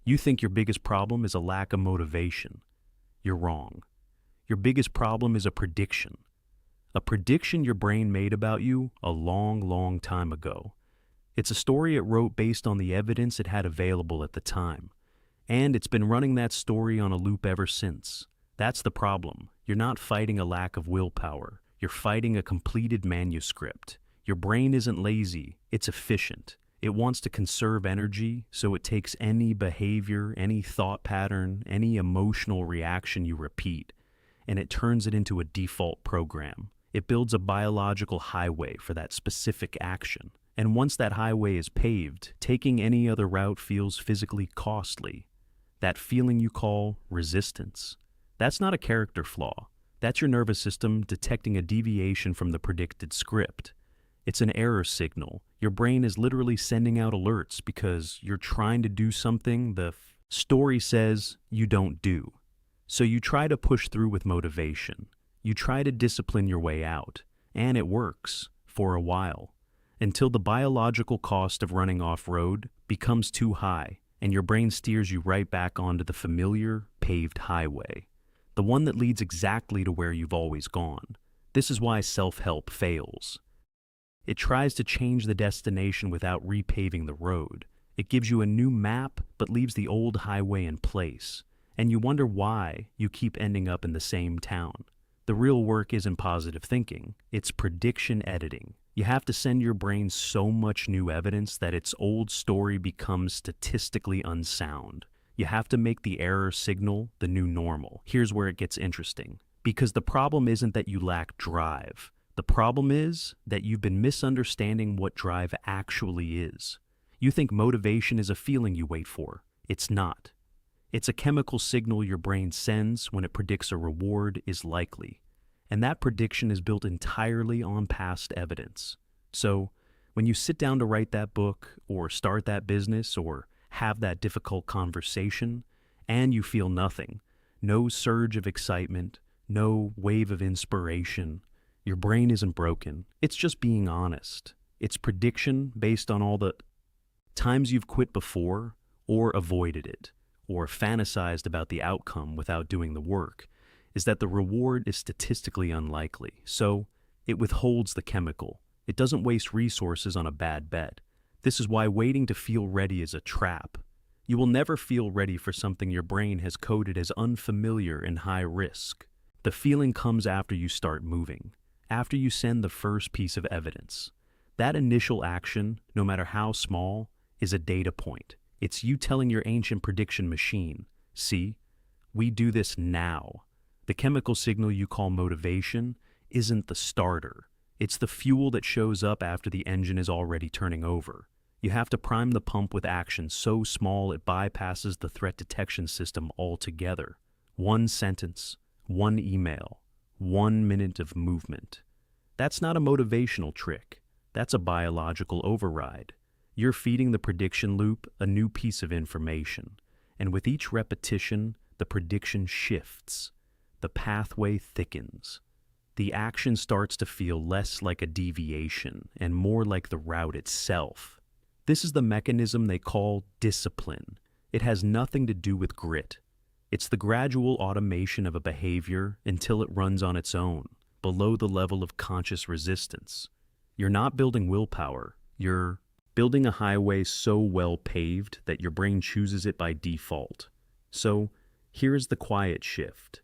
You think your biggest problem is a lack of motivation. You're wrong. Your biggest problem is a prediction your brain made about you a long, long time ago. It's a story it wrote based on the evidence it had available at the time. And it's been running that story on a loop ever since. That's the problem. You're not fighting a lack of willpower. You're fighting a completed manuscript. Your brain isn't lazy, it's efficient. It wants to conserve energy, so it takes any behavior, any thought pattern, any emotional reaction you repeat, and it turns it into a default program. It builds a biological highway for that specific action. And once that highway is paved, taking any other route feels physically costly. That feeling you call resistance. That's not a character flaw. That's your nervous system detecting a deviation from the predicted script. It's an error signal. Your brain is literally sending out alerts because you're trying to do something the story says you don't do. So you try to push through with motivation. You try to discipline your way out. And it works, for a while. Until the biological cost of running off-road becomes too high, and your brain steers you right back onto the familiar, paved highway. The one that leads exactly to where you've always gone. This is why self-help fails. It tries to change the destination without repaving the road. It gives you a new map, but leaves the old highway in place. And you wonder why you keep ending up in the same town. The real work isn't positive thinking, it's prediction editing. You have to send your brain so much new evidence that its old story becomes statistically unsound. You have to make the error signal the new normal. Here's where it gets interesting. Because the problem isn't that you lack drive. The problem is that you've been misunderstanding what drive actually is. You think motivation is a feeling you wait for. It's not. It's a chemical signal your brain sends when it predicts a reward is likely. And that prediction is built entirely on past evidence. So, when you sit down to write that book, or start that business, or have that difficult conversation, and you feel nothing, no surge of excitement, no wave of inspiration, your brain isn't broken. It's just being honest. It's prediction based on all the times you've quit before, or avoided it, or fantasized about the outcome without doing the work, is that the reward is statistically unlikely. So, it withholds the chemical. It doesn't waste resources on a bad bet. This is why waiting to feel ready is a trap. You will never feel ready for something your brain has coded as unfamiliar and high risk. The feeling comes after you start moving, after you send the first piece of evidence. That initial action, no matter how small, is a data point. It's you telling your ancient prediction machine, see, we do this now. The chemical signal you call motivation isn't the starter. It's the fuel that shows up after the engine is already turning over. You have to prime the pump with action so small it bypasses the threat detection system altogether. One sentence, one email, 1 minute of movement. That's not a motivational trick. That's a biological override. You're feeding the prediction loop a new piece of information. And with each repetition, the prediction shifts. The pathway thickens. The action starts to feel less like a deviation and more like the route itself. This is the mechanism they call discipline. It has nothing to do with grit. It's the gradual automation of a behavior until it runs on its own, below the level of conscious resistance. You're not building willpower. You're building a highway so well paved that your brain chooses it by default. So, here's the quiet shift.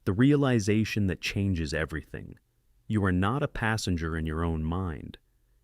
The realization that changes everything. You are not a passenger in your own mind.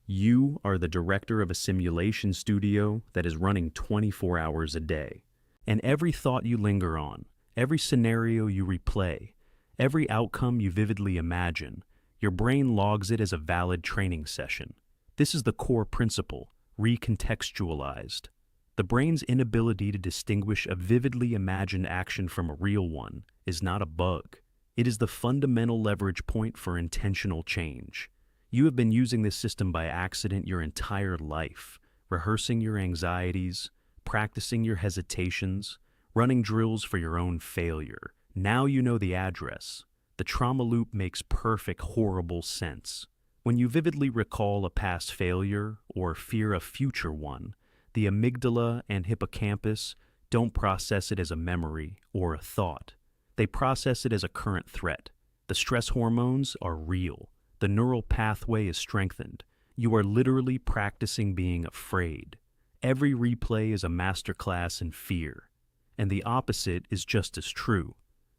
You are the director of a simulation studio that is running 24 hours a day. And every thought you linger on, every scenario you replay, every outcome you vividly imagine, your brain logs it as a valid training session. This is the core principle, recontextualized. The brain's inability to distinguish a vividly imagined action from a real one is not a bug. It is the fundamental leverage point for intentional change. You have been using this system by accident your entire life, rehearsing your anxieties, practicing your hesitations, running drills for your own failure. Now you know the address. The trauma loop makes perfect, horrible sense. When you vividly recall a past failure or fear a future one, the amygdala and hippocampus don't process it as a memory or a thought. They process it as a current threat. The stress hormones are real. The neural pathway is strengthened. You are literally practicing being afraid. Every replay is a masterclass in fear. And the opposite is just as true.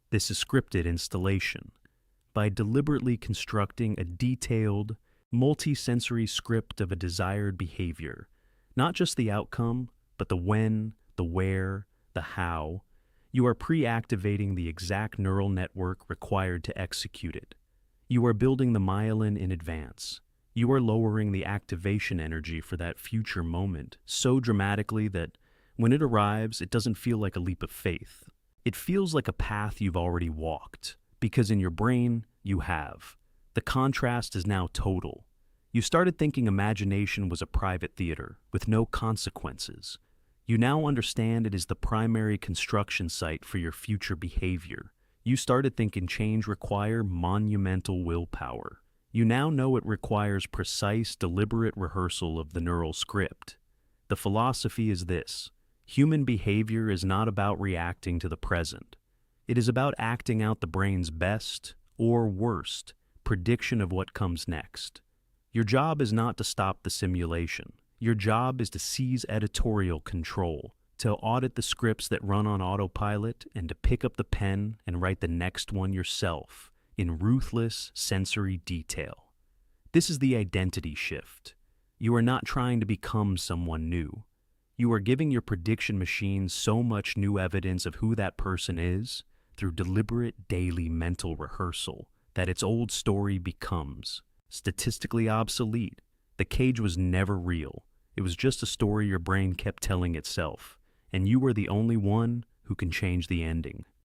This is scripted installation. By deliberately constructing a detailed, multi-sensory script of a desired behavior, not just the outcome, but the when, the where, the how, you are pre-activating the exact neural network required to execute it. You are building the myelin in advance. You are lowering the activation energy for that future moment so dramatically that when it arrives, it doesn't feel like a leap of faith. It feels like a path you've already walked, because in your brain, you have. The contrast is now total. You started thinking imagination was a private theater with no consequences. You now understand it is the primary construction site for your future behavior. You started thinking change requires monumental willpower. You now know it requires precise, deliberate rehearsal of the neural script. The philosophy is this: human behavior is not about reacting to the present. It is about acting out the brain's best, or worst, prediction of what comes next. Your job is not to stop the simulation. Your job is to seize editorial control, to audit the scripts that run on autopilot, and to pick up the pen and write the next one yourself, in ruthless sensory detail. This is the identity shift. You are not trying to become someone new. You are giving your prediction machine so much new evidence of who that person is through deliberate daily mental rehearsal that its old story becomes statistically obsolete. The cage was never real. It was just a story your brain kept telling itself, and you were the only one who can change the ending.